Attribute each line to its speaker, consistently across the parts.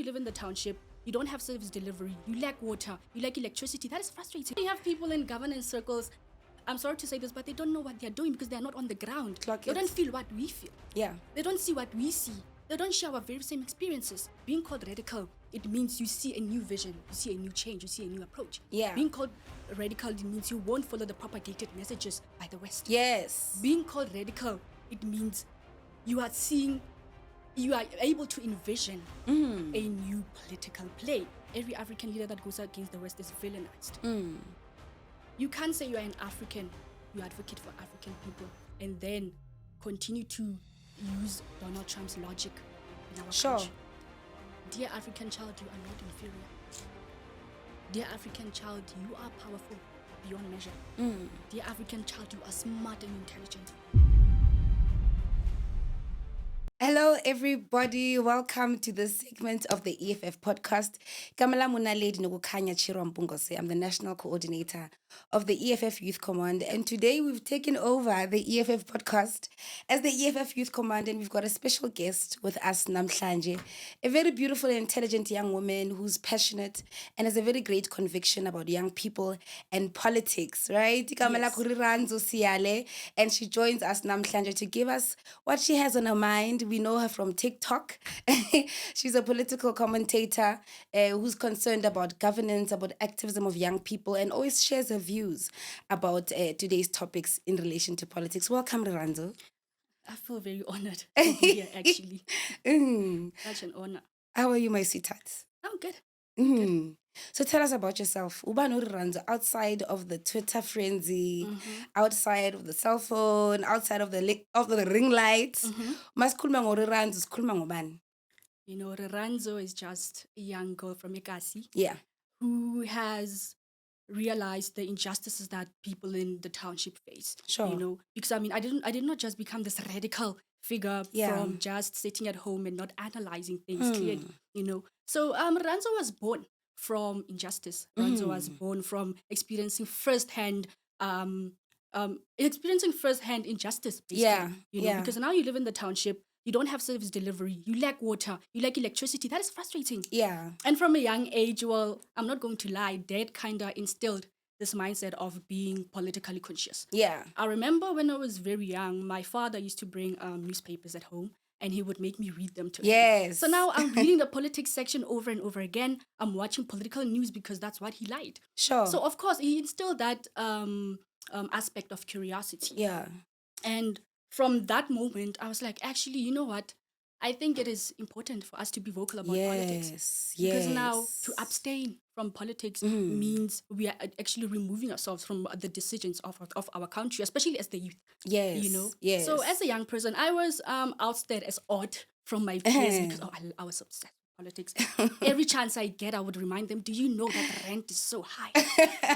Speaker 1: live in the township, you don't have service delivery, you lack water, you lack electricity. That is frustrating. You have people in governance circles, I'm sorry to say this, but they don't know what they're doing because they're not on the ground. They don't feel what we feel.
Speaker 2: Yeah.
Speaker 1: They don't see what we see. They don't share our very same experiences. Being called radical, it means you see a new vision, you see a new change, you see a new approach.
Speaker 2: Yeah.
Speaker 1: Being called radical, it means you won't follow the propagated messages by the West.
Speaker 2: Yes.
Speaker 1: Being called radical, it means you are able to envision a new political play. Every African leader that goes against the West is villainized. You can't say you're an African, you advocate for African people, and then continue to use Donald Trump's logic in our country. Dear African child, you are not inferior. Dear African child, you are powerful beyond measure. Dear African child, you are smart and intelligent.
Speaker 2: Hello, everybody. Welcome to this segment of the EFF Podcast. Kamala Naledi Nogukanya Chirambungose. I'm the National Coordinator of the EFF Youth Command. And today we've taken over the EFF Podcast as the EFF Youth Command. And we've got a special guest with us, Namhlanje, a very beautiful and intelligent young woman who's passionate and has a very great conviction about young people and politics, right? Kamala Kuriranzo Siale. And she joins us, Namhlanje, to give us what she has on her mind. We know her from TikTok. She's a political commentator who's concerned about governance, about activism of young people, and always shares her views about today's topics in relation to politics. Welcome, Riranzo.
Speaker 1: I feel very honored to be here, actually. Such an honor.
Speaker 2: How are you, my sweetheart?
Speaker 1: I'm good.
Speaker 2: Good. So tell us about yourself. Ubano Riranzo, outside of the Twitter frenzy, outside of the cell phone, outside of the ring lights. Mas kulma ngo Riranzo, kulma ngobani?
Speaker 1: You know, Riranzo is just a young girl from Ekasi.
Speaker 2: Yeah.
Speaker 1: Who has realized the injustices that people in the township face.
Speaker 2: Sure.
Speaker 1: You know, because I did not just become this radical figure from just sitting at home and not analyzing things clearly. You know, so Riranzo was born from injustice. Riranzo was born from experiencing firsthand injustice, basically. You know, because now you live in the township, you don't have service delivery, you lack water, you lack electricity. That is frustrating.
Speaker 2: Yeah.
Speaker 1: And from a young age, well, I'm not going to lie, Dad kind of instilled this mindset of being politically conscious.
Speaker 2: Yeah.
Speaker 1: I remember when I was very young, my father used to bring newspapers at home, and he would make me read them to him.
Speaker 2: Yes.
Speaker 1: So now I'm reading the politics section over and over again. I'm watching political news because that's what he liked.
Speaker 2: Sure.
Speaker 1: So of course he instilled that aspect of curiosity.
Speaker 2: Yeah.
Speaker 1: And from that moment, I was like, actually, you know what? I think it is important for us to be vocal about politics. Because now to abstain from politics means we are actually removing ourselves from the decisions of our country, especially as the youth.
Speaker 2: Yes.
Speaker 1: You know?
Speaker 2: Yes.
Speaker 1: So as a young person, I was outstared as odd from my peers because I was obsessed with politics. Every chance I get, I would remind them, do you know that the rent is so high?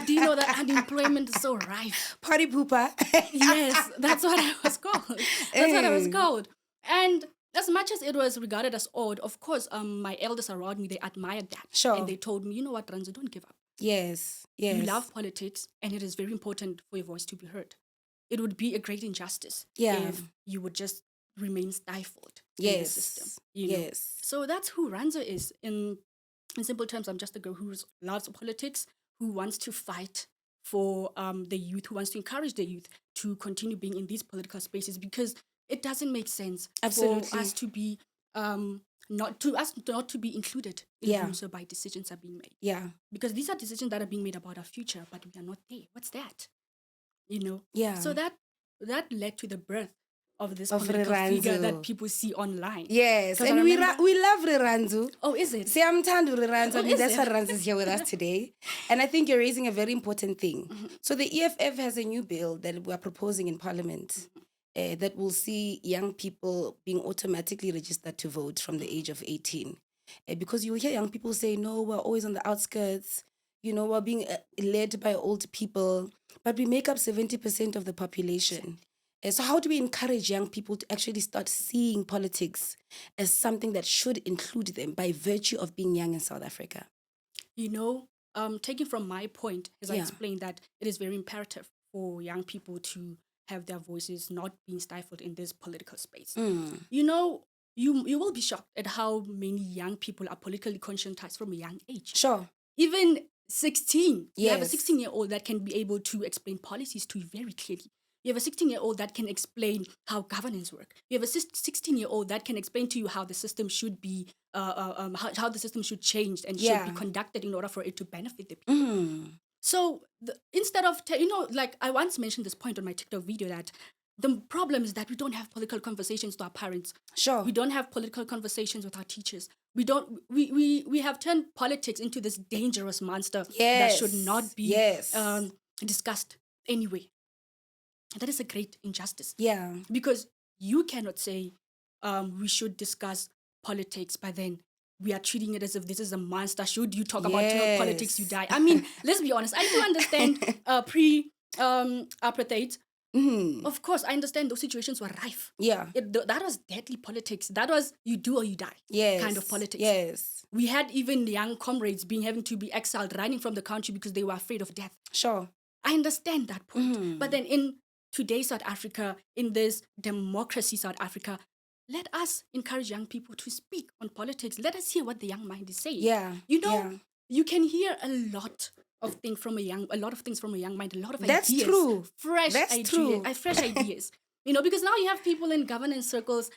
Speaker 1: Do you know that unemployment is so rife?
Speaker 2: Party pooper.
Speaker 1: Yes, that's what I was called. That's what I was called. And as much as it was regarded as odd, of course, my elders around me, they admired that.
Speaker 2: Sure.
Speaker 1: And they told me, you know what, Ranzo, don't give up.
Speaker 2: Yes. Yes.
Speaker 1: You love politics, and it is very important for your voice to be heard. It would be a great injustice if you would just remain stifled in the system. You know?
Speaker 2: Yes.
Speaker 1: So that's who Ranzo is. In simple terms, I'm just a girl who loves politics, who wants to fight for the youth, who wants to encourage the youth to continue being in these political spaces, because it doesn't make sense for us to be not to be included in rules by decisions are being made.
Speaker 2: Yeah.
Speaker 1: Because these are decisions that are being made about our future, but we are not there. What's that? You know?
Speaker 2: Yeah.
Speaker 1: So that led to the birth of this political figure that people see online.
Speaker 2: Yes. And we love Riranzo.
Speaker 1: Oh, is it?
Speaker 2: Siyamthanda Riranzo. I mean, that's why Riranzo is here with us today. And I think you're raising a very important thing. So the EFF has a new bill that we are proposing in Parliament. That will see young people being automatically registered to vote from the age of 18. Because you hear young people say, no, we're always on the outskirts, you know, we're being led by old people, but we make up 70% of the population. So how do we encourage young people to actually start seeing politics as something that should include them by virtue of being young in South Africa?
Speaker 1: You know, taking from my point, as I explained, that it is very imperative for young people to have their voices not being stifled in this political space. You know, you will be shocked at how many young people are politically conscientized from a young age.
Speaker 2: Sure.
Speaker 1: Even 16. You have a
Speaker 2: Yes.
Speaker 1: 16-year-old that can be able to explain policies to you very clearly. You have a 16-year-old that can explain how governance work. You have a 16-year-old that can explain to you how the system should be, how the system should change and should be conducted in order for it to benefit the people. So instead of, like I once mentioned this point on my TikTok video that the problem is that we don't have political conversations with our parents.
Speaker 2: Sure.
Speaker 1: We don't have political conversations with our teachers. We have turned politics into this dangerous monster that should not be discussed anyway. That is a great injustice.
Speaker 2: Yeah.
Speaker 1: Because you cannot say we should discuss politics, but then we are treating it as if this is a monster. Should you talk about politics, you die. I mean, let's be honest. I do understand pre-apartheid. Of course, I understand those situations were rife.
Speaker 2: Yeah.
Speaker 1: That was deadly politics. That was you do or you die kind of politics.
Speaker 2: Yes.
Speaker 1: We had even young comrades having to be exiled, running from the country because they were afraid of death.
Speaker 2: Sure.
Speaker 1: I understand that point. But then in today's South Africa, in this democracy South Africa, let us encourage young people to speak on politics. Let us hear what the young mind is saying.
Speaker 2: Yeah.
Speaker 1: You can hear a lot of things from a young mind, a lot of
Speaker 2: That's
Speaker 1: ideas.
Speaker 2: True.
Speaker 1: Fresh
Speaker 2: That's
Speaker 1: ideas.
Speaker 2: true.
Speaker 1: Fresh ideas. Because now you have people in governance circles.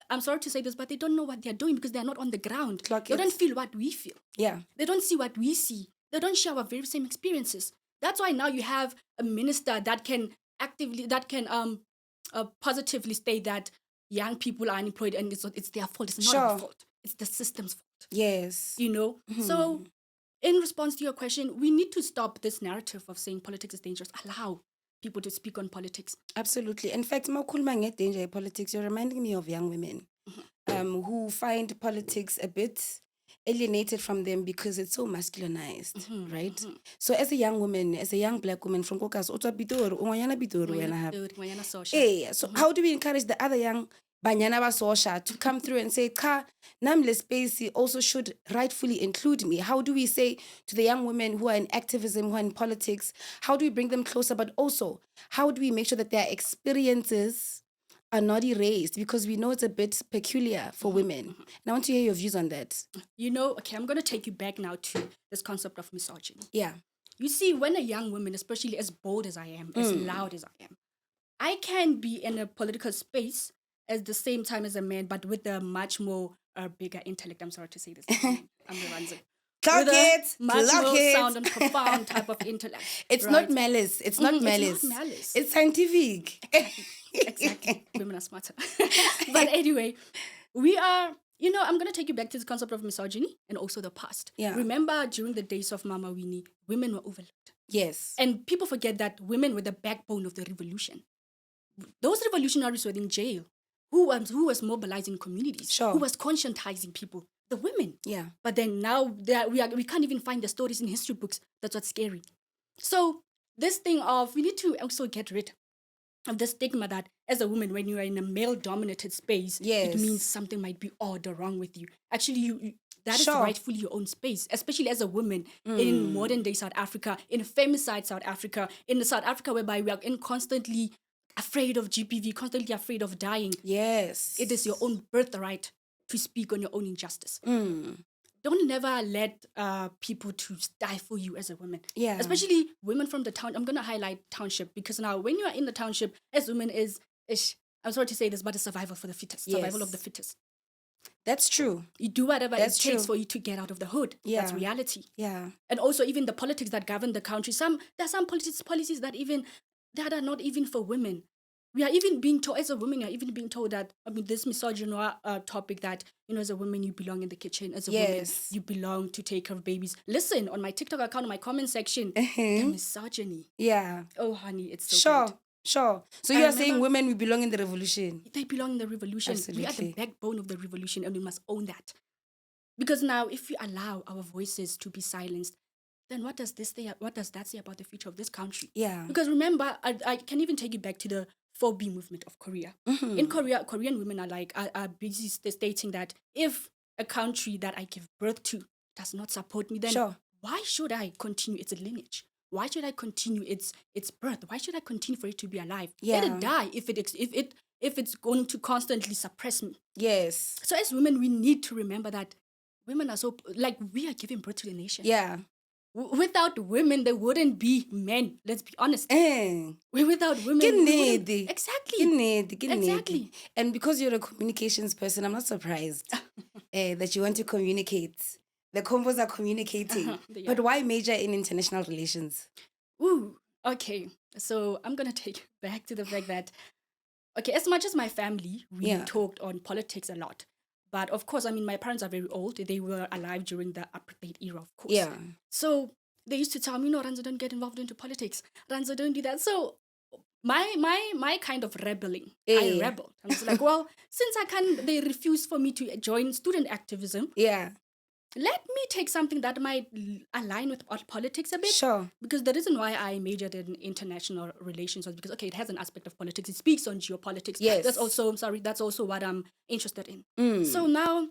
Speaker 1: I'm sorry to say this, but they don't know what they're doing because they're not on the ground. They don't feel what we feel.
Speaker 2: Yeah.
Speaker 1: They don't see what we see. They don't share our very same experiences. That's why now you have a minister that can positively state that young people are unemployed and it's their fault. It's not our fault. It's the system's fault.
Speaker 2: Yes.
Speaker 1: So in response to your question, we need to stop this narrative of saying politics is dangerous. Allow people to speak on politics.
Speaker 2: Absolutely. In fact, Maukulma danger in politics, you're reminding me of young women who find politics a bit alienated from them because it's so masculinized, right? So as a young woman, as a young black woman from Kokas, so how do we encourage the other young Banyana Basosha to come through and say, Ka, Namle Spacey also should rightfully include me? How do we say to the young women who are in activism, who are in politics, how do we bring them closer? But also, how do we make sure that their experiences are not erased? Because we know it's a bit peculiar for women. And I want to hear your views on that.
Speaker 1: Okay, I'm going to take you back now to this concept of misogyny.
Speaker 2: Yeah.
Speaker 1: You see, when a young woman, especially as bold as I am, as loud as I am, I can be in a political space at the same time as a man, but with a much more bigger intellect. I'm sorry to say this. I'm the Ranzo. Much more sound and profound type of intellect.
Speaker 2: It's not malice. It's not malice.
Speaker 1: It's not malice.
Speaker 2: It's scientific.
Speaker 1: Exactly. Women are smarter. But anyway, we are, I'm going to take you back to the concept of misogyny and also the past.
Speaker 2: Yeah.
Speaker 1: Remember, during the days of Mama Winnie, women were overlooked.
Speaker 2: Yes.
Speaker 1: And people forget that women were the backbone of the revolution. Those revolutionaries were in jail. Who was mobilizing communities?
Speaker 2: Sure.
Speaker 1: Who was conscientizing people? The women.
Speaker 2: Yeah.
Speaker 1: But then now we can't even find the stories in history books. That's what's scary. So this thing of, we need to also get rid of the stigma that as a woman, when you are in a male-dominated space, it means something might be odd or wrong with you. Actually, that is rightfully your own space, especially as a woman in modern-day South Africa, in femicide South Africa, in the South Africa whereby we are constantly afraid of GPV, constantly afraid of dying.
Speaker 2: Yes.
Speaker 1: It is your own birthright to speak on your own injustice. Don't never let people to stifle you as a woman.
Speaker 2: Yeah.
Speaker 1: Especially women from the town. I'm going to highlight township because now when you are in the township, as women I'm sorry to say this, but it's survival for the fittest.
Speaker 2: Yes.
Speaker 1: Survival of the fittest.
Speaker 2: That's true.
Speaker 1: You do whatever it takes for you to get out of the hood.
Speaker 2: Yeah.
Speaker 1: That's reality.
Speaker 2: Yeah.
Speaker 1: And also even the politics that govern the country. There are some policies that are not even for women. We are even being told, as a woman, you're even being told that, this misogyny topic that, as a woman, you belong in the kitchen. As a woman, you belong to take care of babies. Listen, on my TikTok account, in my comment section, the misogyny.
Speaker 2: Yeah.
Speaker 1: Oh, honey, it's so good.
Speaker 2: Sure. So you are saying women, we belong in the revolution.
Speaker 1: They belong in the revolution.
Speaker 2: Absolutely.
Speaker 1: We are the backbone of the revolution and we must own that. Because now, if we allow our voices to be silenced, then what does that say about the future of this country?
Speaker 2: Yeah.
Speaker 1: Because remember, I can even take you back to the 4B movement of Korea. In Korea, Korean women are busy stating that if a country that I give birth to does not support me, then why should I continue its lineage? Why should I continue its birth? Why should I continue for it to be alive?
Speaker 2: Yeah.
Speaker 1: Let it die if if it's going to constantly suppress me.
Speaker 2: Yes.
Speaker 1: So as women, we need to remember that women are so, like, we are giving birth to the nation.
Speaker 2: Yeah.
Speaker 1: Without women, there wouldn't be men. Let's be honest.
Speaker 2: Eh.
Speaker 1: Without women,
Speaker 2: Get
Speaker 1: we wouldn't.
Speaker 2: nedi.
Speaker 1: Exactly. Exactly.
Speaker 2: And because you're a communications person, I'm not surprised that you want to communicate. The combos are communicating.
Speaker 1: Yeah.
Speaker 2: But why major in international relations?
Speaker 1: Ooh, okay. So I'm going to take you back to the fact that, okay, as much as my family, we talked on politics a lot. But of course, I mean, my parents are very old. They were alive during the apartheid era, of course.
Speaker 2: Yeah.
Speaker 1: So they used to tell me, no, Ranzo, don't get involved into politics. Ranzo, don't do that. So my kind of rebelling, I rebelled. I was like, well, since they refuse for me to join student activism.
Speaker 2: Yeah.
Speaker 1: Let me take something that might align with politics a bit.
Speaker 2: Sure.
Speaker 1: Because the reason why I majored in international relations was because, okay, it has an aspect of politics. It speaks on geopolitics.
Speaker 2: Yes.
Speaker 1: That's also what I'm interested in. So now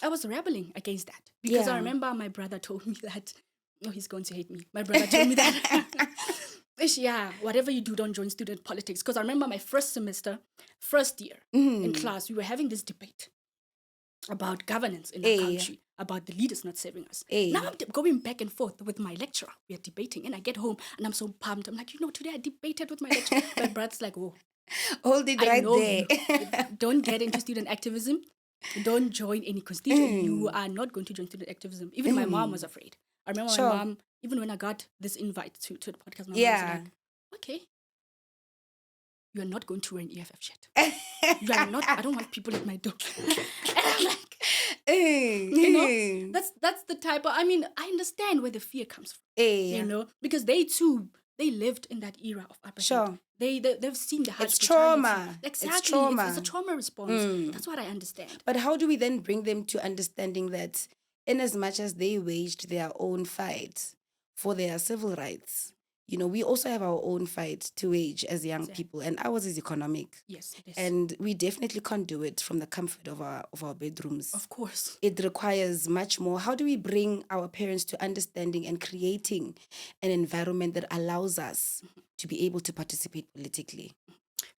Speaker 1: I was rebelling against that. Because I remember my brother told me that, oh, he's going to hate me. My brother told me that, yeah, whatever you do, don't join student politics. Because I remember my first year in class, we were having this debate about governance in our country, about the leaders not serving us. Now I'm going back and forth with my lecturer. We are debating, and I get home, and I'm so pumped. I'm like, today I debated with my lecturer. My brother's like, oh.
Speaker 2: Hold it right there.
Speaker 1: Don't get into student activism. Don't join any constituency. You are not going to join student activism. Even my mom was afraid. I remember my mom, even when I got this invite to the podcast, my mom was like, okay, you are not going to wear an EFF shirt. You are not. I don't want people at my door. And I'm like, that's the type of. I mean, I understand where the fear comes from. Because they too, they lived in that era of apartheid.
Speaker 2: Sure.
Speaker 1: They've seen the hardship.
Speaker 2: It's trauma.
Speaker 1: Exactly.
Speaker 2: It's trauma.
Speaker 1: It's a trauma response. That's what I understand.
Speaker 2: But how do we then bring them to understanding that, in as much as they waged their own fight for their civil rights, we also have our own fight to wage as young people, and ours is economic.
Speaker 1: Yes, it is.
Speaker 2: And we definitely can't do it from the comfort of our bedrooms.
Speaker 1: Of course.
Speaker 2: It requires much more. How do we bring our parents to understanding and creating an environment that allows us to be able to participate politically?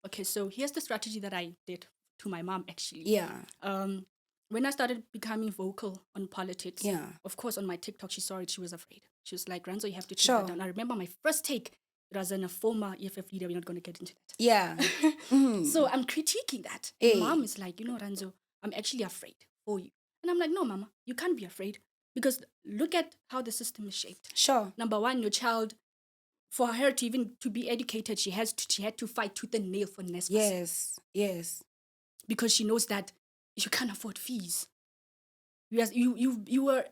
Speaker 1: Okay, so here's the strategy that I did to my mom, actually.
Speaker 2: Yeah.
Speaker 1: When I started becoming vocal on politics, of course, on my TikTok, she saw it, she was afraid. She was like, Ranzo, you have to take that down. I remember my first take, it was in a former EFF leader. We're not going to get into that.
Speaker 2: Yeah.
Speaker 1: So I'm critiquing that. Mom is like, Ranzo, I'm actually afraid for you. And I'm like, no, Mama, you can't be afraid. Because look at how the system is shaped.
Speaker 2: Sure.
Speaker 1: Number one, your child, for her to even to be educated, she had to fight tooth and nail for NSFAS.
Speaker 2: Yes.
Speaker 1: Because she knows that you can't afford fees. You were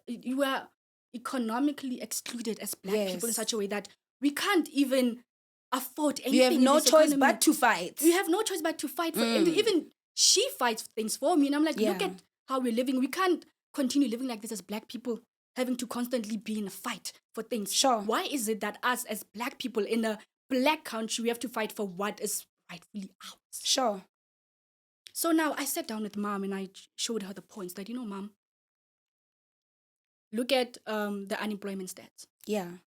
Speaker 1: economically excluded as Black people in such a way that we can't even afford anything.
Speaker 2: We have no choice but to fight.
Speaker 1: We have no choice but to fight for and even she fights things for me. And I'm like, look at how we're living. We can't continue living like this as Black people, having to constantly be in a fight for things.
Speaker 2: Sure.
Speaker 1: Why is it that us as Black people in a Black country, we have to fight for what is rightfully ours?
Speaker 2: Sure.
Speaker 1: So now I sat down with Mom and I showed her the points that, Mom, look at the unemployment stats.
Speaker 2: Yeah.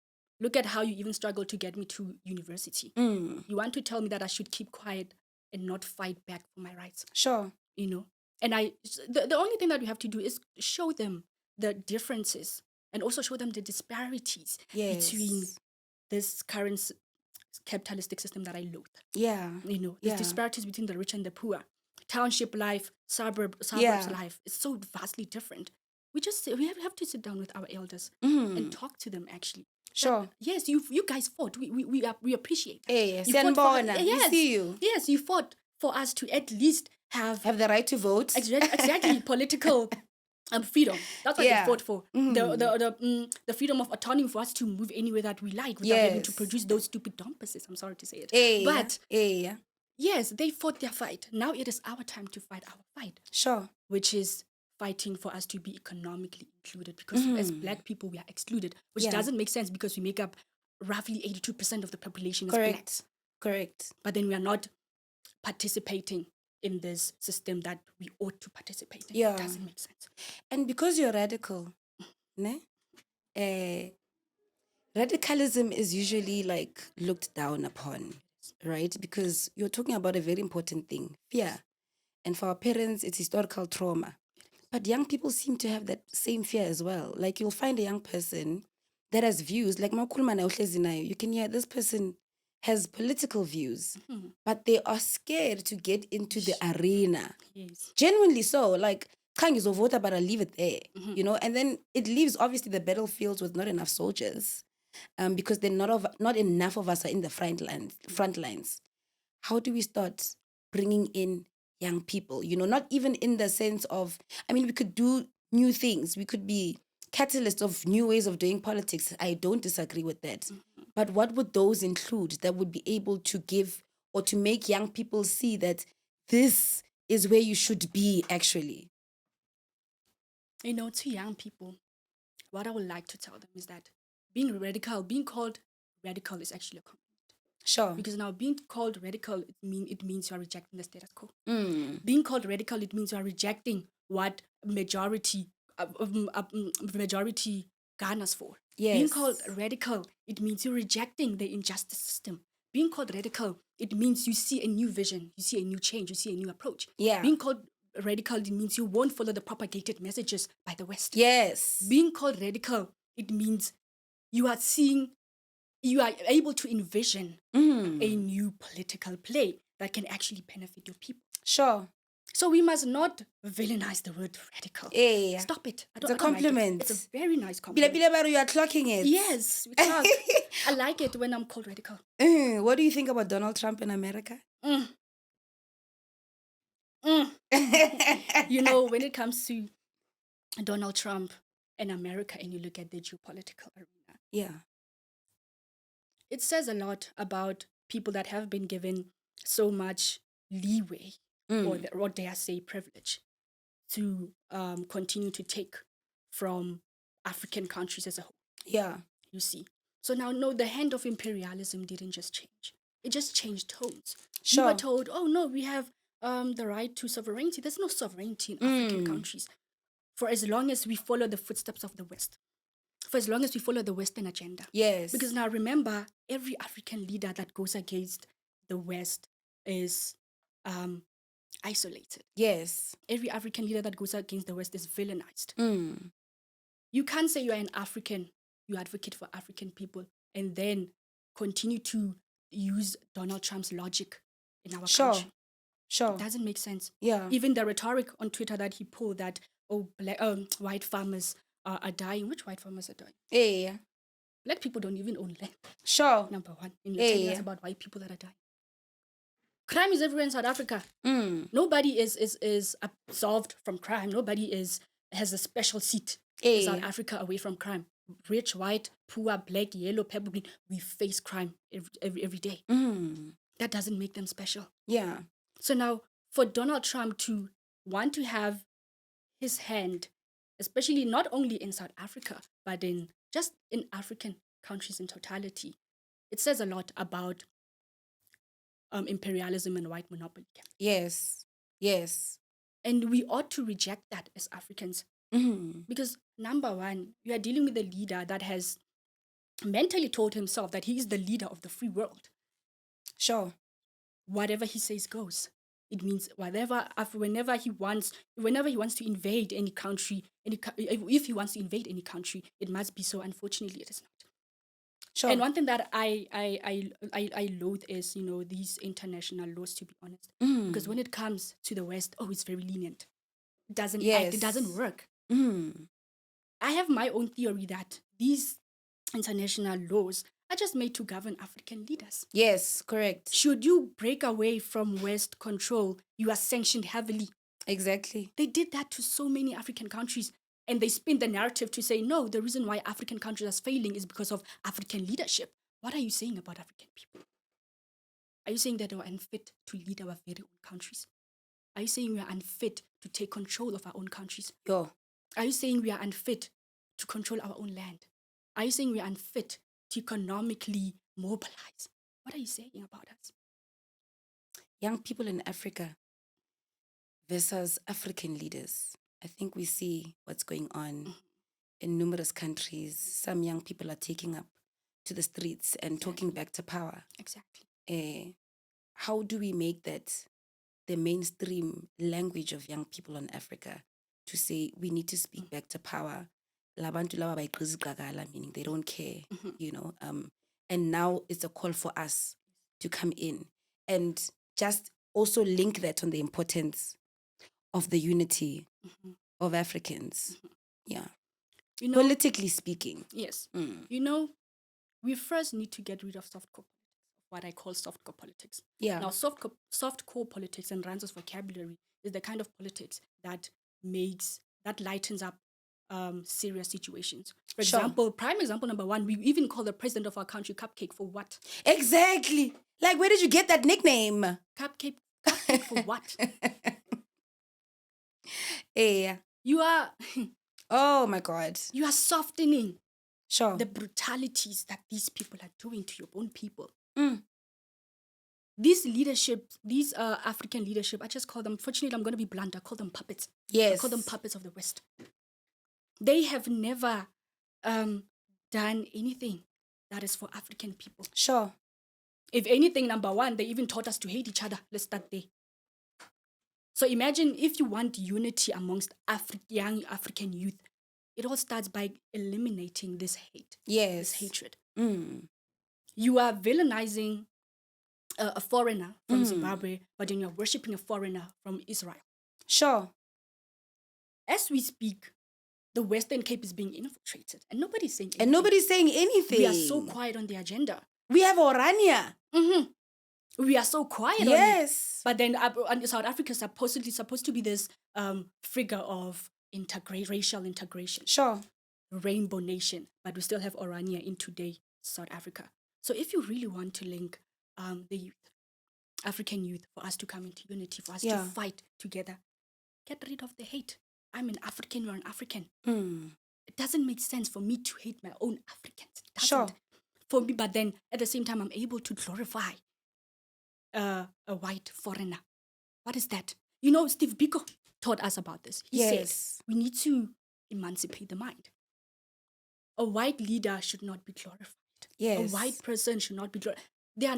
Speaker 1: Look at how you even struggle to get me to university. You want to tell me that I should keep quiet and not fight back for my rights.
Speaker 2: Sure.
Speaker 1: And the only thing that we have to do is show them the differences and also show them the disparities between this current capitalistic system that I loathe. Yeah. The disparities between the rich and the poor. Township life, suburbs life. It's so vastly different. We have to sit down with our elders and talk to them, actually.
Speaker 2: Sure.
Speaker 1: That, yes, you guys fought. We appreciate that.
Speaker 2: Yes,
Speaker 1: we
Speaker 2: see you.
Speaker 1: Yes, you fought for us to at least have
Speaker 2: the right to vote.
Speaker 1: Exactly, political freedom. That's what they fought for. The freedom of autonomy for us to move anywhere that we like without having to produce those stupid dumpuses. I'm sorry to say it. Yes, they fought their fight. Now it is our time to fight our fight.
Speaker 2: Sure.
Speaker 1: Which is fighting for us to be economically included, because as Black people, we are excluded, which doesn't make sense because we make up roughly 82% of the population as Blacks.
Speaker 2: Correct.
Speaker 1: But then we are not participating in this system that we ought to participate in. It doesn't make sense.
Speaker 2: And because you're radical, radicalism is usually looked down upon. right? Because you're talking about a very important thing, fear. And for our parents, it's historical trauma. But young people seem to have that same fear as well. Like you'll find a young person that has views, like Makulma na uhlezi nayo, you can hear this person has political views, but they are scared to get into the arena.
Speaker 1: Yes.
Speaker 2: Genuinely so. Like, Kang is vota, but I'll leave it there. You know, and then it leaves obviously the battlefields with not enough soldiers. Because then not enough of us are in the front lines. How do we start bringing in young people? You know, not even in the sense of, I mean, we could do new things. We could be catalysts of new ways of doing politics. I don't disagree with that. But what would those include that would be able to give or to make young people see that this is where you should be actually?
Speaker 1: You know, to young people, what I would like to tell them is that being called radical is actually a compliment.
Speaker 2: Sure.
Speaker 1: Because now being called radical, it means you are rejecting the status quo.
Speaker 2: Mm.
Speaker 1: Being called radical, it means you are rejecting what majority garners for.
Speaker 2: Yes.
Speaker 1: Being called radical, it means you're rejecting the injustice system. Being called radical, it means you see a new vision, you see a new change, you see a new approach.
Speaker 2: Yeah.
Speaker 1: Being called radical, it means you won't follow the propagated messages by the West.
Speaker 2: Yes.
Speaker 1: Being called radical, it means you are able to envision a new political play that can actually benefit your people.
Speaker 2: Sure.
Speaker 1: So we must not villainize the word radical.
Speaker 2: Yeah.
Speaker 1: Stop it.
Speaker 2: It's a compliment.
Speaker 1: It's a very nice compliment.
Speaker 2: You are clocking it.
Speaker 1: Yes, we clock. I like it when I'm called radical.
Speaker 2: What do you think about Donald Trump in America?
Speaker 1: You know, when it comes to Donald Trump in America and you look at the geopolitical arena,
Speaker 2: yeah,
Speaker 1: it says a lot about people that have been given so much leeway or dare I say privilege to continue to take from African countries as a whole.
Speaker 2: Yeah.
Speaker 1: You see. So now, no, the hand of imperialism didn't just change. It just changed tones.
Speaker 2: Sure.
Speaker 1: We were told, oh no, we have the right to sovereignty. There's no sovereignty in African countries. For as long as we follow the footsteps of the West. For as long as we follow the Western agenda.
Speaker 2: Yes.
Speaker 1: Because now remember, every African leader that goes against the West is isolated.
Speaker 2: Yes.
Speaker 1: Every African leader that goes against the West is villainized. You can't say you are an African, you advocate for African people, and then continue to use Donald Trump's logic in our country.
Speaker 2: Sure.
Speaker 1: It doesn't make sense.
Speaker 2: Yeah.
Speaker 1: Even the rhetoric on Twitter that he pulled that, white farmers are dying. Which white farmers are dying?
Speaker 2: Yeah.
Speaker 1: Black people don't even own land.
Speaker 2: Sure.
Speaker 1: Number one. And you're telling us about white people that are dying. Crime is everywhere in South Africa. Nobody is absolved from crime. Nobody has a special seat in South Africa away from crime. Rich, white, poor, black, yellow, purple, green. We face crime every day. That doesn't make them special.
Speaker 2: Yeah.
Speaker 1: So now, for Donald Trump to want to have his hand, especially not only in South Africa, but in African countries in totality, it says a lot about imperialism and white monopoly.
Speaker 2: Yes.
Speaker 1: And we ought to reject that as Africans. Because number one, you are dealing with a leader that has mentally told himself that he is the leader of the free world.
Speaker 2: Sure.
Speaker 1: Whatever he says goes. It means whenever he wants to invade any country, if he wants to invade any country, it must be so. Unfortunately, it is not.
Speaker 2: Sure.
Speaker 1: And one thing that I loathe is, these international laws, to be honest. Because when it comes to the West, it's very lenient. It doesn't act, it doesn't work. I have my own theory that these international laws are just made to govern African leaders.
Speaker 2: Yes, correct.
Speaker 1: Should you break away from West control, you are sanctioned heavily.
Speaker 2: Exactly.
Speaker 1: They did that to so many African countries. And they spin the narrative to say, no, the reason why African countries are failing is because of African leadership. What are you saying about African people? Are you saying that we are unfit to lead our very own countries? Are you saying we are unfit to take control of our own countries?
Speaker 2: Yo.
Speaker 1: Are you saying we are unfit to control our own land? Are you saying we are unfit to economically mobilize? What are you saying about us?
Speaker 2: Young people in Africa versus African leaders. I think we see what's going on in numerous countries. Some young people are taking up to the streets and talking back to power.
Speaker 1: Exactly.
Speaker 2: how do we make that the mainstream language of young people in Africa to say we need to speak back to power? Labantu laba bayigqizigqagala, meaning they don't care, and now it's a call for us to come in and just also link that on the importance of the unity of Africans. Yeah. Politically speaking.
Speaker 1: Yes. We first need to get rid of softcore politics, what I call softcore politics.
Speaker 2: Yeah.
Speaker 1: Now, softcore politics and Ranzo's vocabulary is the kind of politics that lightens up serious situations. For example, prime example number one, we even call the president of our country Cupcake for what?
Speaker 2: Exactly. Like, where did you get that nickname?
Speaker 1: Cupcake for what?
Speaker 2: Yeah.
Speaker 1: You are...
Speaker 2: Oh, my God.
Speaker 1: You are softening
Speaker 2: the
Speaker 1: brutalities that these people are doing to your own people. These leadership, these African leadership, I just call them, fortunately, I'm going to be blunt, I call them puppets.
Speaker 2: Yes.
Speaker 1: I call them puppets of the West. They have never done anything that is for African people.
Speaker 2: Sure.
Speaker 1: If anything, number one, they even taught us to hate each other. Let's start there. So imagine if you want unity amongst young African youth, it all starts by eliminating this hate.
Speaker 2: Yes.
Speaker 1: This hatred. You are villainizing a foreigner from Zimbabwe, but then you're worshipping a foreigner from Israel.
Speaker 2: Sure.
Speaker 1: As we speak, the Western Cape is being infiltrated, and nobody's saying anything.
Speaker 2: And nobody's saying anything.
Speaker 1: We are so quiet on the agenda.
Speaker 2: We have Orania.
Speaker 1: We are so quiet on it. But then South Africa is supposed to be this figure of racial integration.
Speaker 2: Sure.
Speaker 1: Rainbow nation. But we still have Orania in today, South Africa. So if you really want to link the youth, African youth, for us to come into unity, for us to fight together, get rid of the hate. I'm an African, you're an African. It doesn't make sense for me to hate my own Africans. It doesn't. For me, but then at the same time, I'm able to glorify a white foreigner. What is that? Steve Biko taught us about this. He said, we need to emancipate the mind. A white leader should not be glorified. A white person should not be glorified. You are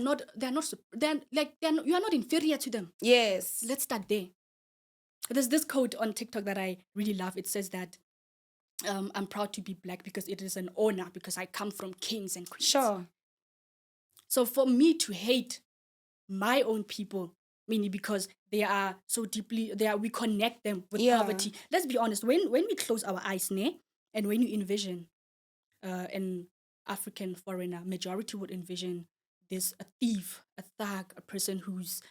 Speaker 1: not inferior to them.
Speaker 2: Yes.
Speaker 1: Let's start there. There's this quote on TikTok that I really love. It says that I'm proud to be Black because it is an honor, because I come from kings and queens.
Speaker 2: Sure.
Speaker 1: So for me to hate my own people, meaning because they are so deeply, we connect them with poverty. Let's be honest, when we close our eyes, and when you envision an African foreigner, majority would envision this a thief, a thug, a person who's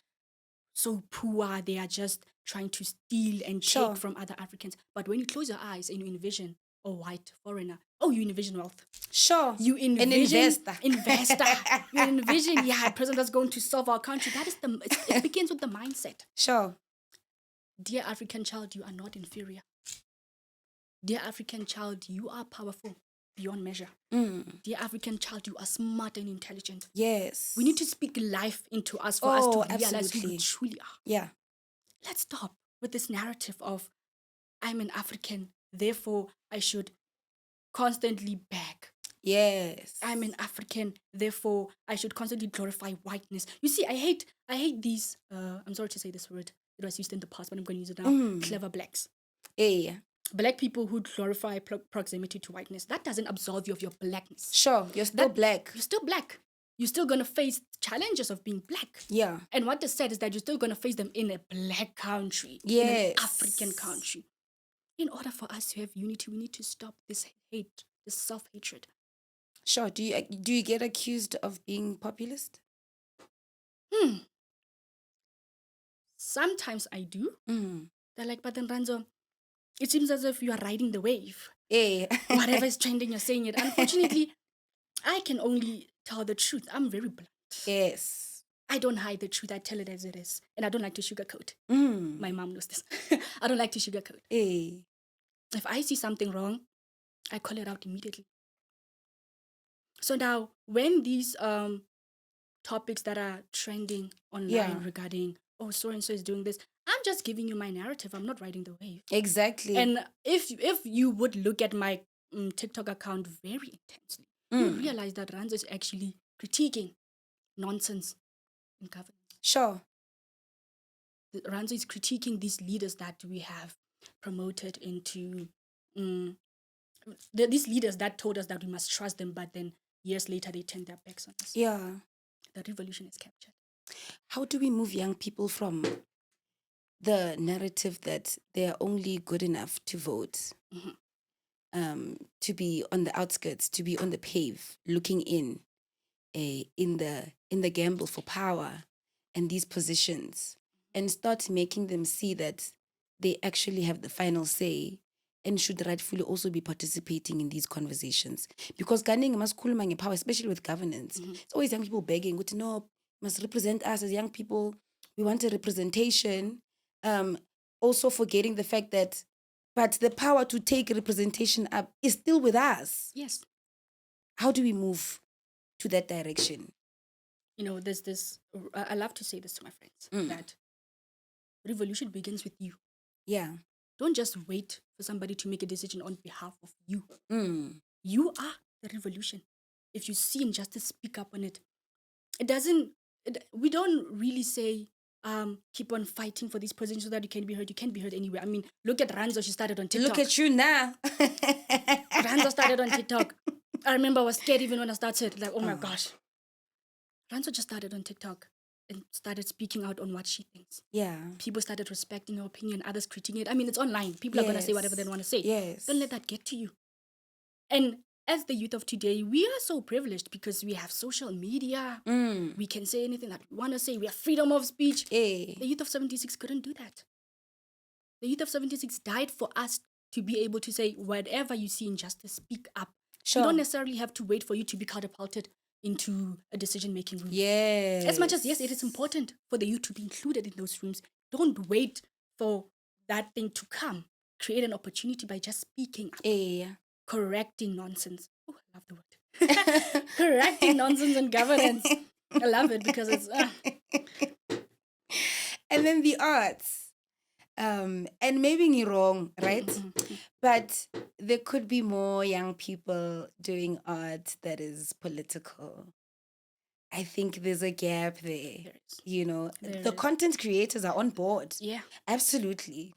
Speaker 1: so poor, they are just trying to steal and take from other Africans. But when you close your eyes and you envision a white foreigner, you envision wealth.
Speaker 2: Sure.
Speaker 1: You envision
Speaker 2: an investor.
Speaker 1: You envision, a person that's going to solve our country. That is it begins with the mindset.
Speaker 2: Sure.
Speaker 1: Dear African child, you are not inferior. Dear African child, you are powerful beyond measure. Dear African child, you are smart and intelligent.
Speaker 2: Yes.
Speaker 1: We need to speak life into us for us to realize who we truly are.
Speaker 2: Yeah.
Speaker 1: Let's stop with this narrative of I'm an African, therefore I should constantly beg.
Speaker 2: Yes.
Speaker 1: I'm an African, therefore I should constantly glorify whiteness. You see, I hate these, I'm sorry to say this word, it was used in the past, but I'm going to use it now, clever blacks. Black people who glorify proximity to whiteness. That doesn't absolve you of your blackness.
Speaker 2: Sure, you're still black.
Speaker 1: You're still black. You're still going to face challenges of being black.
Speaker 2: Yeah.
Speaker 1: And what is said is that you're still going to face them in a black country. In an African country. In order for us to have unity, we need to stop this hate, this self-hatred.
Speaker 2: Sure. Do you get accused of being populist?
Speaker 1: Sometimes I do. They're like, but then Ranzo, it seems as if you are riding the wave. Whatever is trending, you're saying it. Unfortunately, I can only tell the truth. I'm very blunt.
Speaker 2: Yes.
Speaker 1: I don't hide the truth. I tell it as it is. And I don't like to sugarcoat. My mom knows this. I don't like to sugarcoat. If I see something wrong, I call it out immediately. So now, when these topics that are trending online regarding, so-and-so is doing this, I'm just giving you my narrative. I'm not riding the wave.
Speaker 2: Exactly.
Speaker 1: And if you would look at my TikTok account very intensely, you realize that Ranzo is actually critiquing nonsense in governance.
Speaker 2: Sure.
Speaker 1: Ranzo is critiquing these leaders that we have promoted into these leaders that told us that we must trust them, but then years later they turned their backs on us.
Speaker 2: Yeah.
Speaker 1: The revolution is captured.
Speaker 2: How do we move young people from the narrative that they are only good enough to vote, to be on the outskirts, to be on the pave, looking in the gamble for power and these positions, and start making them see that they actually have the final say and should rightfully also be participating in these conversations? Because ganing maskuluma power, especially with governance, it's always young people begging, no, must represent us as young people. We want a representation. Also forgetting the fact that, but the power to take representation up is still with us.
Speaker 1: Yes.
Speaker 2: How do we move to that direction?
Speaker 1: There's this, I love to say this to my friends, that revolution begins with you.
Speaker 2: Yeah.
Speaker 1: Don't just wait for somebody to make a decision on behalf of you. You are the revolution. If you see injustice, speak up on it. We don't really say, keep on fighting for this position so that you can be heard. You can't be heard anywhere. I mean, look at Ranzo. She started on TikTok.
Speaker 2: Look at you now.
Speaker 1: Ranzo started on TikTok. I remember I was scared even when I started. Like, oh my gosh. Ranzo just started on TikTok and started speaking out on what she thinks.
Speaker 2: Yeah.
Speaker 1: People started respecting her opinion, others critiquing it. I mean, it's online. People are going to say whatever they want to say.
Speaker 2: Yes.
Speaker 1: Don't let that get to you. And as the youth of today, we are so privileged because we have social media. We can say anything that we want to say. We have freedom of speech. The youth of 76 couldn't do that. The youth of 76 died for us to be able to say, whatever you see injustice, speak up.
Speaker 2: Sure.
Speaker 1: You don't necessarily have to wait for you to be catapulted into a decision-making room.
Speaker 2: Yes.
Speaker 1: As much as, yes, it is important for the youth to be included in those rooms. Don't wait for that thing to come. Create an opportunity by just speaking up. Correcting nonsense. Oh, I love the word. Correcting nonsense in governance. I love it because it's...
Speaker 2: And then the arts. And maybe you're wrong, right? But there could be more young people doing art that is political. I think there's a gap there. The content creators are on board.
Speaker 1: Yeah.
Speaker 2: Absolutely.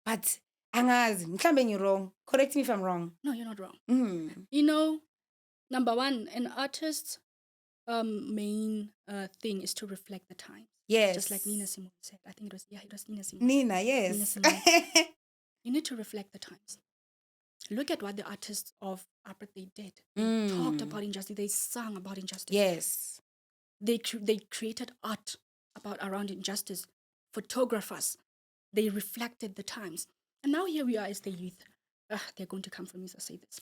Speaker 2: But angazi, mhlambe you're wrong. Correct me if I'm wrong.
Speaker 1: No, you're not wrong. Number one, an artist's main thing is to reflect the times.
Speaker 2: Yes.
Speaker 1: Just like Nina Simone said. I think it was Nina Simone.
Speaker 2: Nina, yes.
Speaker 1: Nina Simone. You need to reflect the times. Look at what the artists of apartheid did. They talked about injustice. They sang about injustice.
Speaker 2: Yes.
Speaker 1: They created art around injustice. Photographers. They reflected the times. And now here we are as the youth. They're going to come for me as I say this.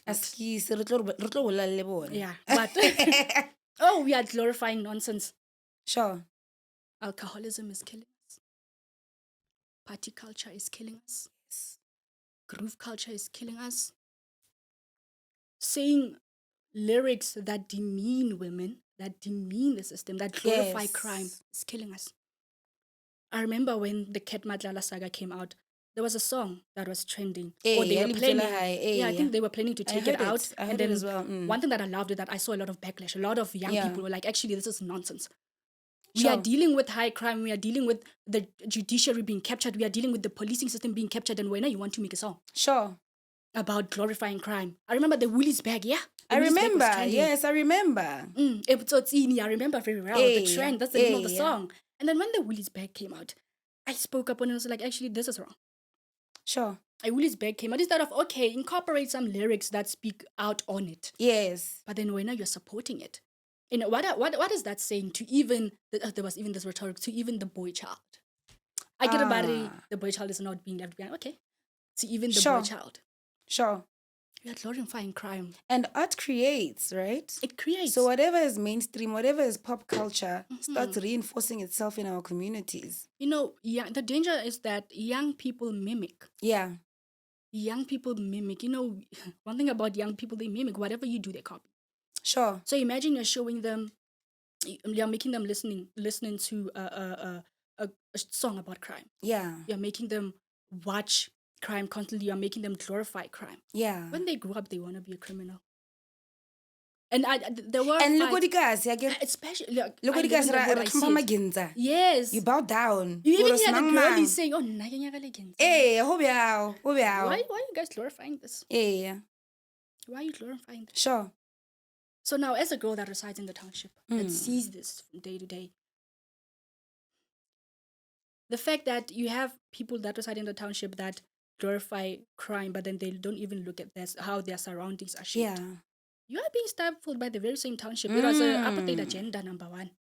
Speaker 2: Yeah.
Speaker 1: But we are glorifying nonsense.
Speaker 2: Sure.
Speaker 1: Alcoholism is killing us. Party culture is killing us.
Speaker 2: Yes.
Speaker 1: Groove culture is killing us. Saying lyrics that demean women, that demean the system, that glorify crime is killing us. I remember when the Ket Madlala saga came out, there was a song that was trending. Or they were planning. I think they were planning to take it out.
Speaker 2: I heard it as well.
Speaker 1: One thing that I loved is that I saw a lot of backlash. A lot of young people were like, actually, this is nonsense.
Speaker 2: Sure.
Speaker 1: We are dealing with high crime. We are dealing with the judiciary being captured. We are dealing with the policing system being captured. And when you want to make a song about glorifying crime. I remember the Woolies bag,
Speaker 2: I remember. Yes, I remember.
Speaker 1: I remember very well. The trend, that's the name of the song. And then when the Woolies bag came out, I spoke up and I was like, actually, this is wrong.
Speaker 2: Sure.
Speaker 1: A Woolies bag came out. Instead of, incorporate some lyrics that speak out on it.
Speaker 2: Yes.
Speaker 1: But then when you're supporting it, what is that saying to even, there was even this rhetoric, to even the boy child. I get about it, the boy child is not being left behind. Okay. To even the boy child.
Speaker 2: Sure.
Speaker 1: We are glorifying crime.
Speaker 2: And art creates, right?
Speaker 1: It creates.
Speaker 2: So whatever is mainstream, whatever is pop culture, starts reinforcing itself in our communities.
Speaker 1: The danger is that young people mimic.
Speaker 2: Yeah.
Speaker 1: Young people mimic. One thing about young people, they mimic. Whatever you do, they copy.
Speaker 2: Sure.
Speaker 1: So imagine you're showing them, you're making them listening to a song about crime.
Speaker 2: Yeah.
Speaker 1: You're making them watch crime constantly. You're making them glorify crime.
Speaker 2: Yeah.
Speaker 1: When they grow up, they want to be a criminal. And there were
Speaker 2: And look
Speaker 1: fights,
Speaker 2: what you guys,
Speaker 1: especially like,
Speaker 2: look
Speaker 1: I
Speaker 2: what you
Speaker 1: live
Speaker 2: guys
Speaker 1: in the hood, I see it. Yes.
Speaker 2: You bow down.
Speaker 1: You even
Speaker 2: Oro
Speaker 1: hear the
Speaker 2: smang
Speaker 1: girl
Speaker 2: mang.
Speaker 1: is saying, "Oh, nna ke nyaka le genza."
Speaker 2: Eh, ho biao, ho biao.
Speaker 1: Why are you guys glorifying this?
Speaker 2: Yeah,
Speaker 1: Why are you glorifying this?
Speaker 2: sure.
Speaker 1: So now, as a girl that resides in the township, that sees this from day to day, the fact that you have people that reside in the township that glorify crime, but then they don't even look at this, how their surroundings are shaped.
Speaker 2: Yeah.
Speaker 1: You are being stifled by the very same township. It was an apartheid agenda, number one,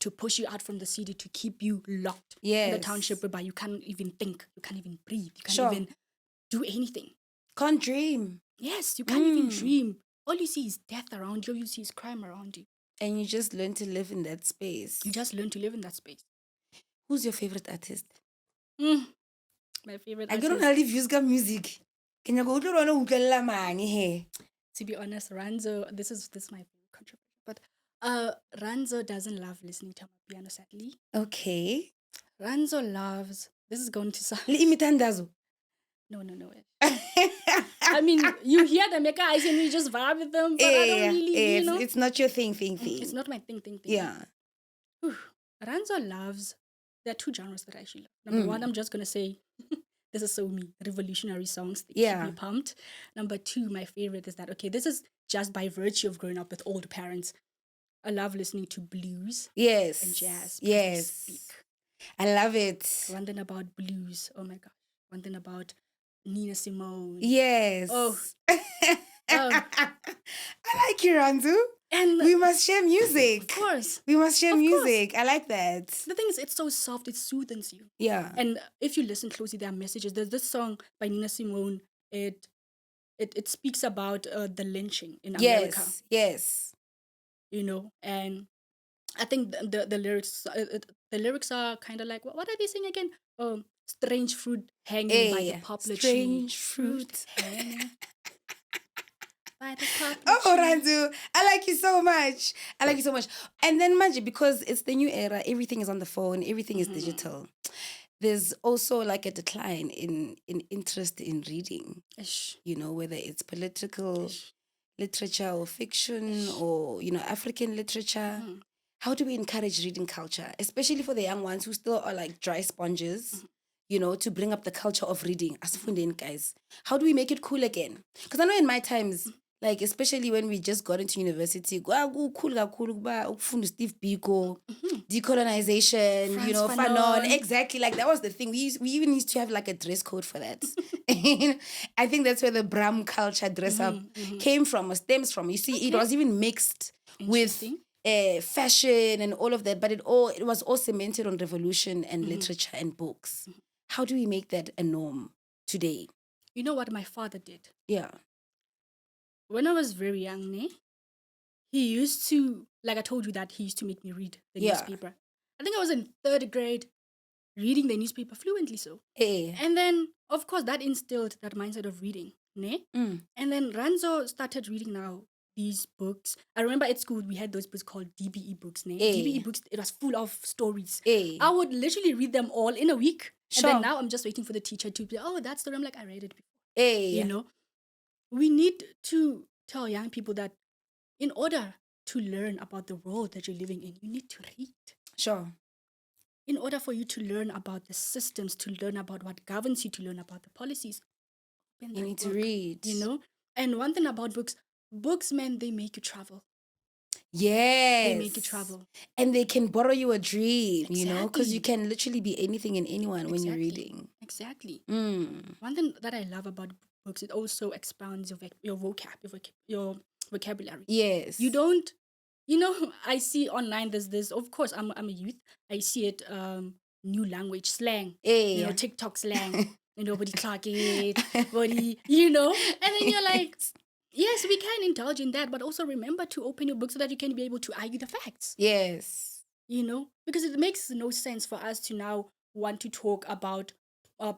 Speaker 1: to push you out from the city, to keep you locked in the township, whereby you can't even think, you can't even breathe, you can't even do anything.
Speaker 2: Can't dream.
Speaker 1: Yes, you can't even dream. All you see is death around you. All you see is crime around you.
Speaker 2: And you just learn to live in that space.
Speaker 1: You just learn to live in that space.
Speaker 2: Who's your favorite artist?
Speaker 1: My favorite artist.
Speaker 2: I don't really views music. Can you go to
Speaker 1: To be honest, Ranzo, this is my favorite contribution. But Ranzo doesn't love listening to my piano, sadly.
Speaker 2: Okay.
Speaker 1: Ranzo loves, this is going to sound... No. I mean, you hear them, guys, and you just vibe with them, but I don't really, you know.
Speaker 2: It's not your thing.
Speaker 1: It's not my thing.
Speaker 2: Yeah.
Speaker 1: Ranzo loves, there are two genres that I actually love. Number one, I'm just going to say, this is so me, revolutionary songs. They keep me pumped. Number two, my favorite is that, okay, this is just by virtue of growing up with old parents. I love listening to blues.
Speaker 2: Yes.
Speaker 1: And jazz.
Speaker 2: Yes. I love it.
Speaker 1: One thing about blues, oh my gosh. One thing about Nina Simone.
Speaker 2: Yes.
Speaker 1: Oh.
Speaker 2: I like you, Ranzu.
Speaker 1: And
Speaker 2: we must share music.
Speaker 1: Of course.
Speaker 2: We must share music.
Speaker 1: Course.
Speaker 2: I like that.
Speaker 1: The thing is, it's so soft. It soothes you.
Speaker 2: Yeah.
Speaker 1: And if you listen closely, there are messages. There's this song by Nina Simone. It speaks about the lynching in America.
Speaker 2: Yes.
Speaker 1: You know, and I think the lyrics are kind of like, what are they saying again? Strange fruit hanging by the poplar tree.
Speaker 2: Strange fruit
Speaker 1: hanging by the poplar
Speaker 2: tree.
Speaker 1: Ranzu,
Speaker 2: I like you so much. And then Manje, because it's the new era, everything is on the phone, everything is digital. There's also like a decline in interest in reading. You know, whether it's political literature or fiction or, you know, African literature. How do we encourage reading culture, especially for the young ones who still are like dry sponges, you know, to bring up the culture of reading? Asifundeni, guys. How do we make it cool again? Because I know in my times, like especially when we just got into university, cool Steve Biko, decolonization, you know, Fanon. Exactly, like that was the thing. We even used to have like a dress code for that. I think that's where the Bram culture dress up came from or stems from. You see, it was even mixed with fashion and all of that, but it was all cemented on revolution and literature and books. How do we make that a norm today?
Speaker 1: You know what my father did?
Speaker 2: Yeah.
Speaker 1: When I was very young, he used to, like I told you that he used to make me read the newspaper. I think I was in 3rd grade reading the newspaper fluently so. And then, of course, that instilled that mindset of reading. And then Ranzo started reading now these books. I remember at school we had those books called DBE books. DBE books, it was full of stories. I would literally read them all in a week. And then now I'm just waiting for the teacher to be, that story. I'm like, I read it before. You know? We need to tell young people that in order to learn about the world that you're living in, you need to read.
Speaker 2: Sure.
Speaker 1: In order for you to learn about the systems, to learn about what governs you, to learn about the policies,
Speaker 2: you need to read.
Speaker 1: You know? And one thing about books, man, they make you travel.
Speaker 2: Yes.
Speaker 1: They make you travel.
Speaker 2: And they can borrow you a dream, you know, because you can literally be anything and anyone when you're reading.
Speaker 1: Exactly. One thing that I love about books, it also expands your vocabulary.
Speaker 2: Yes.
Speaker 1: You don't, you know, I see online there's this, of course, I'm a youth. I see it, new language, slang, you know, TikTok slang, you know, body clock it, body, you know, and then you're like, yes, we can indulge in that, but also remember to open your book so that you can be able to argue the facts.
Speaker 2: Yes.
Speaker 1: You know, because it makes no sense for us to now want to talk about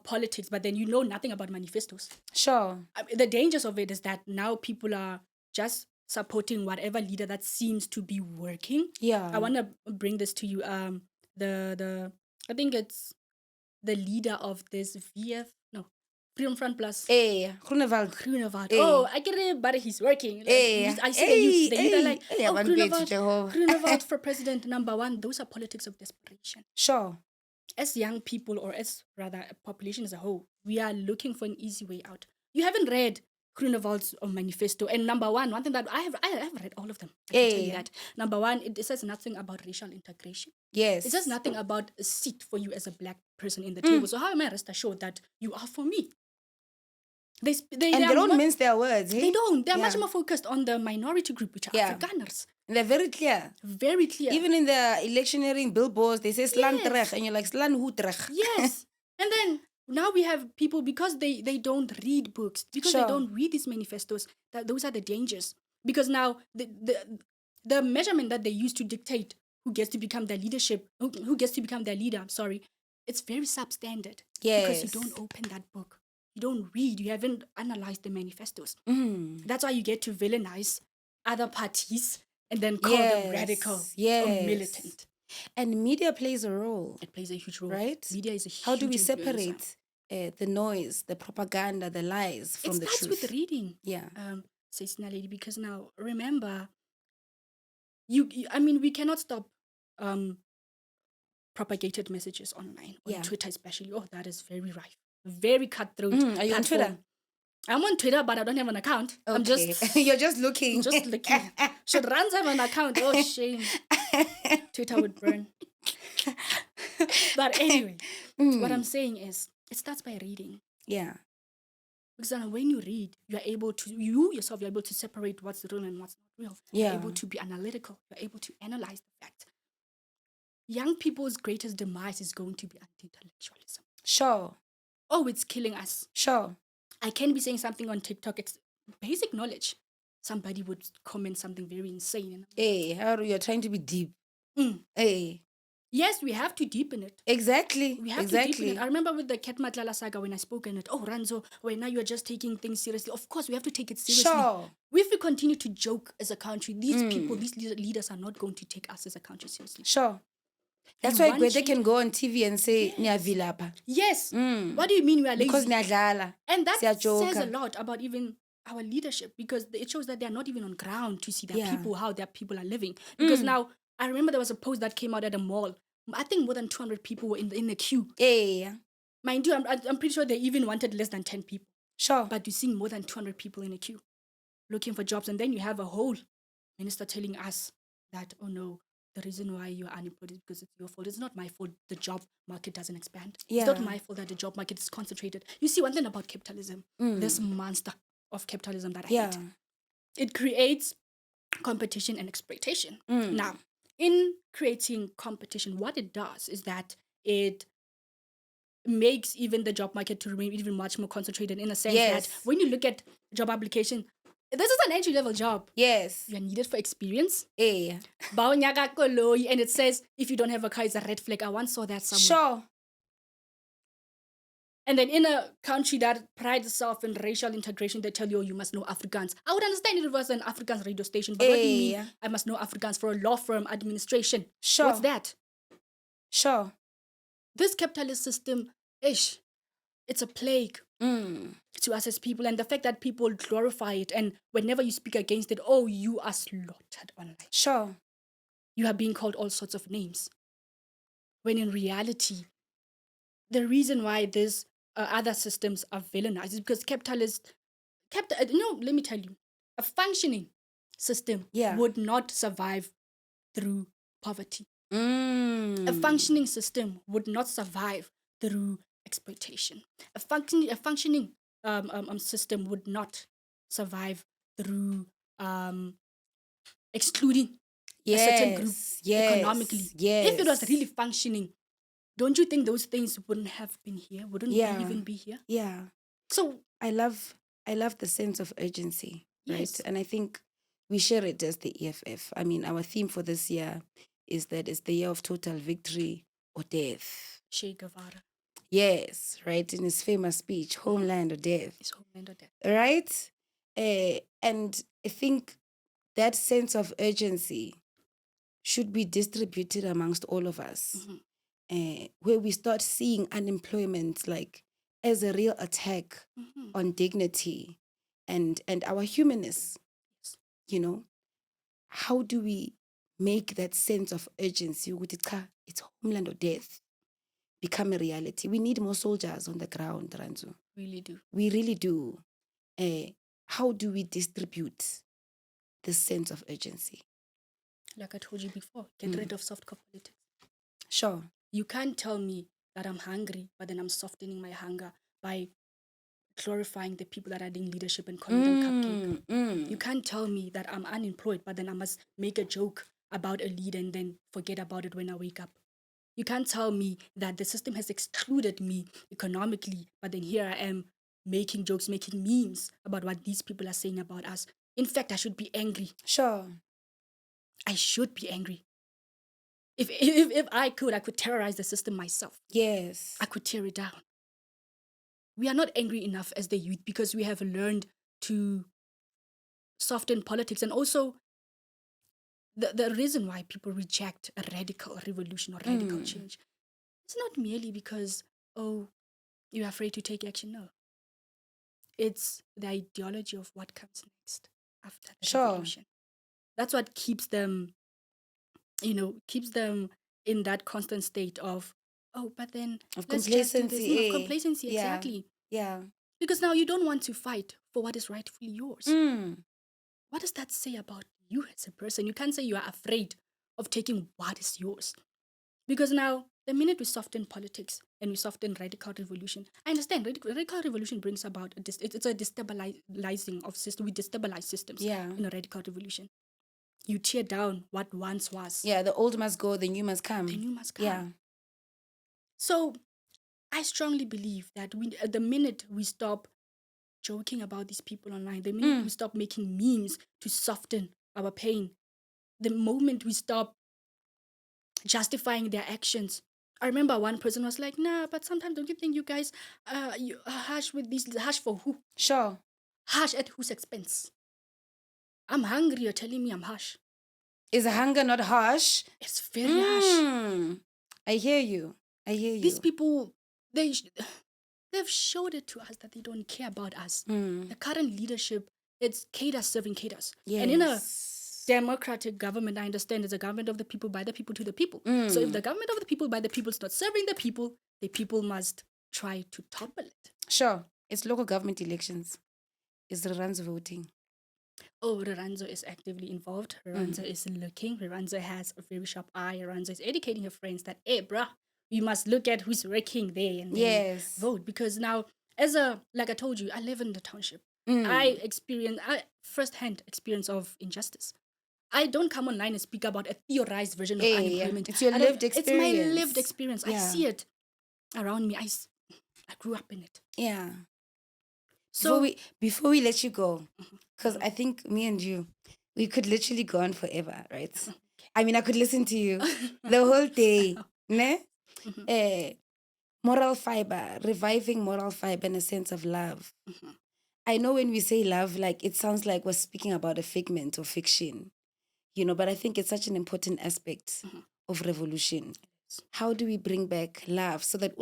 Speaker 1: politics, but then you know nothing about manifestos.
Speaker 2: Sure.
Speaker 1: The dangers of it is that now people are just supporting whatever leader that seems to be working.
Speaker 2: Yeah.
Speaker 1: I want to bring this to you. I think it's the leader of this Freedom Front Plus.
Speaker 2: Groenewald.
Speaker 1: Groenewald. Oh, I get it, but he's working. Like, I see the youth. The youth are like, Groenewald for president, number one. Those are politics of desperation.
Speaker 2: Sure.
Speaker 1: As young people, or as rather a population as a whole, we are looking for an easy way out. You haven't read Groenewald's manifesto, and number one thing that I have read all of them. I can tell you that. Number one, it says nothing about racial integration.
Speaker 2: Yes.
Speaker 1: It says nothing about a seat for you as a black person in the table. So how am I rest assured that you are for me? They
Speaker 2: don't mince their words. Hey?
Speaker 1: They don't. They're much more focused on the minority group, which are Afrikaners.
Speaker 2: And they're very clear.
Speaker 1: Very clear.
Speaker 2: Even in the electioneering billboards, they say slan terug, and you're like, slan hoe terug?
Speaker 1: Yes. And then now we have people, because they don't read books, because they don't read these manifestos, that those are the dangers. Because now the measurement that they use to dictate who gets to become their leadership, who gets to become their leader, it's very substandard.
Speaker 2: Yes.
Speaker 1: Because you don't open that book. You don't read. You haven't analyzed the manifestos. That's why you get to villainize other parties and then call them radical or militant.
Speaker 2: And media plays a role.
Speaker 1: It plays a huge role.
Speaker 2: Right?
Speaker 1: Media is a huge
Speaker 2: How do we
Speaker 1: influencer.
Speaker 2: separate the noise, the propaganda, the lies from the truth?
Speaker 1: It starts with reading.
Speaker 2: Yeah.
Speaker 1: Says Naledi, because now, remember, we cannot stop propagated messages online, on Twitter especially. Oh, that is very rife. Very cutthroat.
Speaker 2: Are you on Twitter?
Speaker 1: I'm on Twitter, but I don't have an account.
Speaker 2: Okay.
Speaker 1: I'm just...
Speaker 2: You're just looking.
Speaker 1: Just looking. Should Rans have an account? Oh, shame. Twitter would burn. But anyway, what I'm saying is, it starts by reading.
Speaker 2: Yeah.
Speaker 1: Because when you read, you're able to separate what's real and what's not real.
Speaker 2: Yeah.
Speaker 1: You're able to be analytical. You're able to analyze the facts. Young people's greatest demise is going to be anti-intellectualism.
Speaker 2: Sure.
Speaker 1: Oh, it's killing us.
Speaker 2: Sure.
Speaker 1: I can be saying something on TikTok. It's basic knowledge. Somebody would comment something very insane.
Speaker 2: Hey, you're trying to be deep. Hey.
Speaker 1: Yes, we have to deepen it.
Speaker 2: Exactly.
Speaker 1: We have to deepen it. I remember with the Ket Matlala saga when I spoke in it. Oh, Ranzo, now you're just taking things seriously. Of course, we have to take it seriously.
Speaker 2: Sure.
Speaker 1: If we continue to joke as a country, these people, these leaders are not going to take us as a country seriously.
Speaker 2: Sure. That's why they can go on TV and say, Niyavilapa.
Speaker 1: Yes. What do you mean we are lazy?
Speaker 2: Because niyadlala.
Speaker 1: And that says a lot about even our leadership, because it shows that they are not even on ground to see how their people are living. Because now, I remember there was a post that came out at a mall. I think more than 200 people were in the queue.
Speaker 2: Yeah.
Speaker 1: Mind you, I'm pretty sure they even wanted less than 10 people.
Speaker 2: Sure.
Speaker 1: But you're seeing more than 200 people in a queue looking for jobs. And then you have a whole minister telling us that, oh no, the reason why you're unemployed is because it's your fault. It's not my fault the job market doesn't expand.
Speaker 2: Yeah.
Speaker 1: It's not my fault that the job market is concentrated. You see, one thing about capitalism, this monster of capitalism that I hate, it creates competition and exploitation. Now, in creating competition, what it does is that it makes even the job market to remain even much more concentrated, in a sense that when you look at job application, this is an entry-level job.
Speaker 2: Yes.
Speaker 1: You are needed for experience.
Speaker 2: Yeah.
Speaker 1: And it says, if you don't have a car, it's a red flag. I once saw that somewhere.
Speaker 2: Sure.
Speaker 1: And then in a country that prides itself in racial integration, they tell you, you must know Afrikaans. I would understand if it was an Afrikaans radio station, but what do you mean I must know Afrikaans for a law firm administration?
Speaker 2: Sure.
Speaker 1: What's that?
Speaker 2: Sure.
Speaker 1: This capitalist system, it's a plague to us as people. And the fact that people glorify it, and whenever you speak against it, oh, you are slaughtered online.
Speaker 2: Sure.
Speaker 1: You are being called all sorts of names. When in reality, the reason why these other systems are villainized is because let me tell you, a functioning system would not survive through poverty. A functioning system would not survive through exploitation. A functioning system would not survive through excluding a certain group economically. If it was really functioning, don't you think those things wouldn't have been here? Wouldn't even be here?
Speaker 2: Yeah.
Speaker 1: So
Speaker 2: I love the sense of urgency, right?
Speaker 1: Yes.
Speaker 2: And I think we share it as the EFF. I mean, our theme for this year is that it's the year of total victory or death.
Speaker 1: Che Guevara.
Speaker 2: Yes, right? In his famous speech, Homeland or Death.
Speaker 1: It's Homeland or Death.
Speaker 2: Right? And I think that sense of urgency should be distributed amongst all of us. Where we start seeing unemployment like as a real attack on dignity and our humanness. You know, how do we make that sense of urgency, it's homeland or death, become a reality? We need more soldiers on the ground, Ranzo.
Speaker 1: Really do.
Speaker 2: We really do. How do we distribute this sense of urgency?
Speaker 1: Like I told you before, get rid of softcore politics.
Speaker 2: Sure.
Speaker 1: You can't tell me that I'm hungry, but then I'm softening my hunger by glorifying the people that are doing leadership and calling them cupcake. You can't tell me that I'm unemployed, but then I must make a joke about a leader and then forget about it when I wake up. You can't tell me that the system has excluded me economically, but then here I am making jokes, making memes about what these people are saying about us. In fact, I should be angry.
Speaker 2: Sure.
Speaker 1: I should be angry. If I could terrorize the system myself.
Speaker 2: Yes.
Speaker 1: I could tear it down. We are not angry enough as the youth because we have learned to soften politics. And also, the reason why people reject a radical revolution or radical change, it's not merely because, you're afraid to take action. No. It's the ideology of what comes next after the revolution. That's what keeps them in that constant state of, but then
Speaker 2: of
Speaker 1: let's
Speaker 2: complacency.
Speaker 1: Just do this. Of complacency,
Speaker 2: Yeah.
Speaker 1: exactly.
Speaker 2: Yeah.
Speaker 1: Because now you don't want to fight for what is rightfully yours. What does that say about you as a person? You can't say you are afraid of taking what is yours. Because now, the minute we soften politics and we soften radical revolution, I understand radical revolution brings about it's a destabilizing of system. We destabilize systems in a radical revolution. You tear down what once was.
Speaker 2: Yeah, the old must go, the new must come.
Speaker 1: The new must come.
Speaker 2: Yeah.
Speaker 1: So, I strongly believe that the minute we stop joking about these people online, the minute we stop making memes to soften our pain, the moment we stop justifying their actions. I remember one person was like, nah, but sometimes don't you think you guys you harsh with these, harsh for who?
Speaker 2: Sure.
Speaker 1: Harsh at whose expense? I'm hungry, you're telling me I'm harsh.
Speaker 2: Is hunger not harsh?
Speaker 1: It's very harsh.
Speaker 2: I hear you.
Speaker 1: These people, they've showed it to us that they don't care about us. The current leadership, it's cadres serving cadres.
Speaker 2: Yes.
Speaker 1: And in a democratic government, I understand it's a government of the people, by the people, to the people. So if the government of the people, by the people is not serving the people must try to topple it.
Speaker 2: Sure. It's local government elections. It's Riranzo voting.
Speaker 1: Oh, Riranzo is actively involved. Riranzo is looking. Riranzo has a very sharp eye. Riranzo is educating her friends that, hey, bruh, we must look at who's working there and then vote. Because now, like I told you, I live in the township. I experience first-hand experience of injustice. I don't come online and speak about a theorized version of unemployment.
Speaker 2: It's your lived experience.
Speaker 1: It's my lived experience. I see it around me. I grew up in it.
Speaker 2: Yeah.
Speaker 1: So
Speaker 2: before we let you go, because I think me and you, we could literally go on forever, right? I mean, I could listen to you the whole day. Ne? Moral fiber, reviving moral fiber in a sense of love. I know when we say love, like it sounds like we're speaking about a figment or fiction, but I think it's such an important aspect of revolution. How do we bring back love so that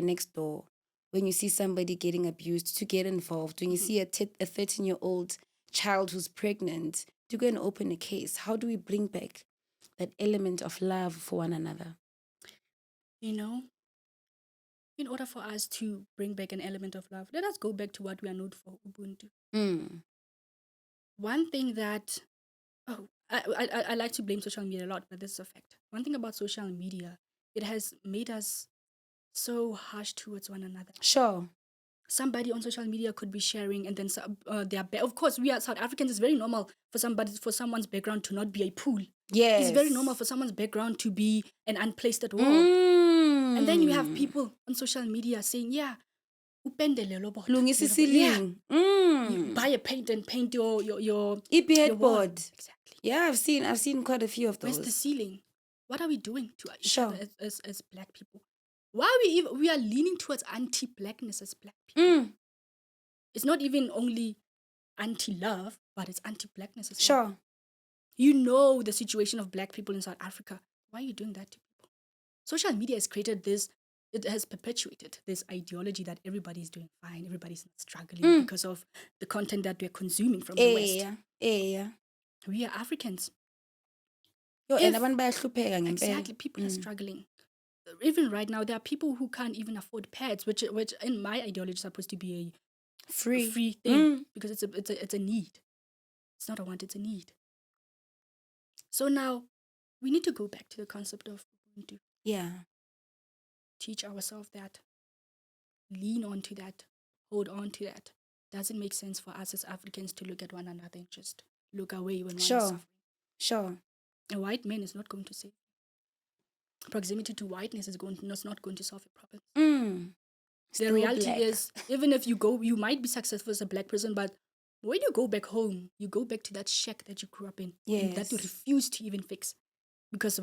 Speaker 2: next door? When you see somebody getting abused, to get involved. When you see a 13-year-old child who's pregnant, to go and open a case. How do we bring back that element of love for one another?
Speaker 1: In order for us to bring back an element of love, let us go back to what we are known for, Ubuntu. One thing that, I like to blame social media a lot, but this is a fact. One thing about social media, it has made us so harsh towards one another.
Speaker 2: Sure.
Speaker 1: Somebody on social media could be sharing, and then of course, we are South Africans. It's very normal for someone's background to not be a pool.
Speaker 2: Yes.
Speaker 1: It's very normal for someone's background to be an unplaced wall. And then you have people on social media saying, yeah,
Speaker 2: lungisa ceiling.
Speaker 1: You buy a paint and paint your
Speaker 2: headboard.
Speaker 1: Exactly.
Speaker 2: Yeah, I've seen quite a few of those.
Speaker 1: Where's the ceiling? What are we doing to each other as black people? Why we are leaning towards anti-blackness as black people? It's not even only anti-love, but it's anti-blackness as well. You know the situation of black people in South Africa. Why are you doing that to people? Social media has created this it has perpetuated this ideology that everybody's doing fine, everybody's not struggling because of the content that we're consuming from the West. We are Africans. Exactly, people are struggling. Even right now, there are people who can't even afford pads, which in my ideology is supposed to be a free thing because it's a need. It's not a want, it's a need. So now we need to go back to the concept of Ubuntu.
Speaker 2: Yeah.
Speaker 1: Teach ourselves that. Lean on to that. Hold on to that. Doesn't make sense for us as Africans to look at one another and just look away when one is suffering.
Speaker 2: Sure.
Speaker 1: A white man is not going to save. Proximity to whiteness is not going to solve your problems. The reality is, even if you might be successful as a black person, but when you go back home, you go back to that shack that you grew up in, and that you refuse to even fix. Because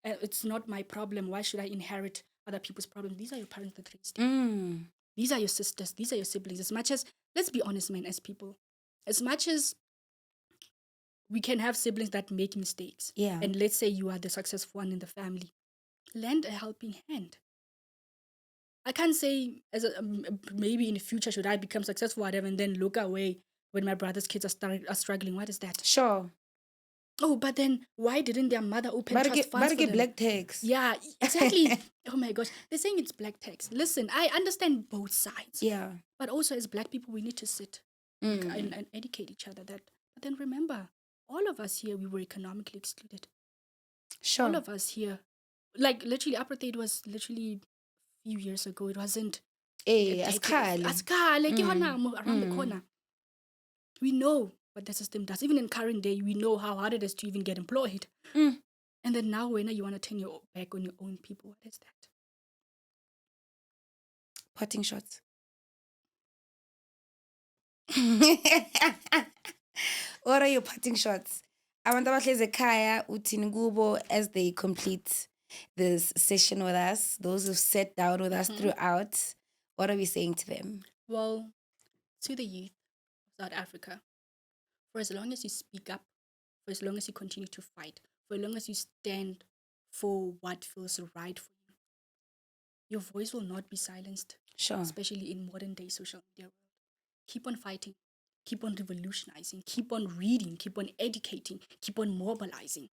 Speaker 1: it's not my problem. Why should I inherit other people's problems? These are your parents that raised you. These are your sisters. These are your siblings. As much as, let's be honest, man, as people, as much as we can have siblings that make mistakes, and let's say you are the successful one in the family, lend a helping hand. I can't say maybe in the future should I become successful, whatever, and then look away when my brother's kids are struggling. What is that?
Speaker 2: Sure.
Speaker 1: Oh, but then why didn't their mother open trust funds for them?
Speaker 2: Black tax.
Speaker 1: Yeah, exactly. Oh my gosh, they're saying it's black tax. Listen, I understand both sides.
Speaker 2: Yeah.
Speaker 1: But also as black people, we need to sit and educate each other that. But then remember, all of us here, we were economically excluded.
Speaker 2: Sure.
Speaker 1: All of us here, like literally, apartheid was literally a few years ago. It wasn't. Askale, around the corner. We know what the system does. Even in current day, we know how hard it is to even get employed. And then now, when you want to turn your back on your own people, what is that?
Speaker 2: Potting shots. What are your potting shots? I want to Kaya Utingubo as they complete this session with us. Those who've sat down with us throughout. What are we saying to them?
Speaker 1: Well, to the youth of South Africa, for as long as you speak up, for as long as you continue to fight, for as long as you stand for what feels right for you, your voice will not be silenced.
Speaker 2: Sure.
Speaker 1: Especially in modern day social media world. Keep on fighting. Keep on revolutionizing. Keep on reading. Keep on educating. Keep on mobilizing.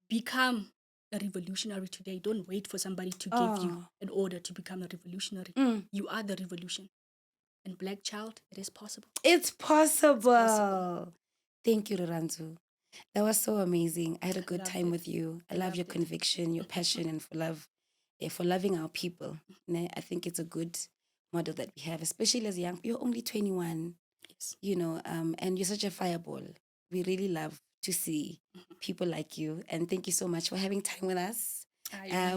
Speaker 1: Become a revolutionary today. Don't wait for somebody to give you an order to become a revolutionary. You are the revolution. And black child, it is possible.
Speaker 2: It's possible. Thank you, Lorenzo. That was so amazing. I had a good time with you. I love your conviction, your passion, and for loving our people. I think it's a good model that we have, especially as young. You're only 21,
Speaker 1: yes.
Speaker 2: And you're such a fireball. We really love to see people like you. And thank you so much for having time with us.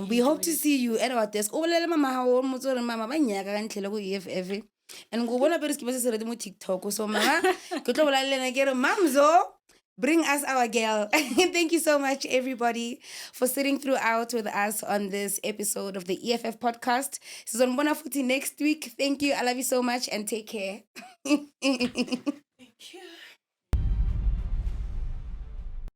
Speaker 2: We hope to see you at our desk. EFF. And go bona beres ke ba se re mo TikTok so mama ke tlo bola lena ke re mamzo bring us our girl. Thank you so much everybody for sitting throughout with us on this episode of the EFF podcast. Sizonibona futhi next week. Thank you. I love you so much and take care. Thank you.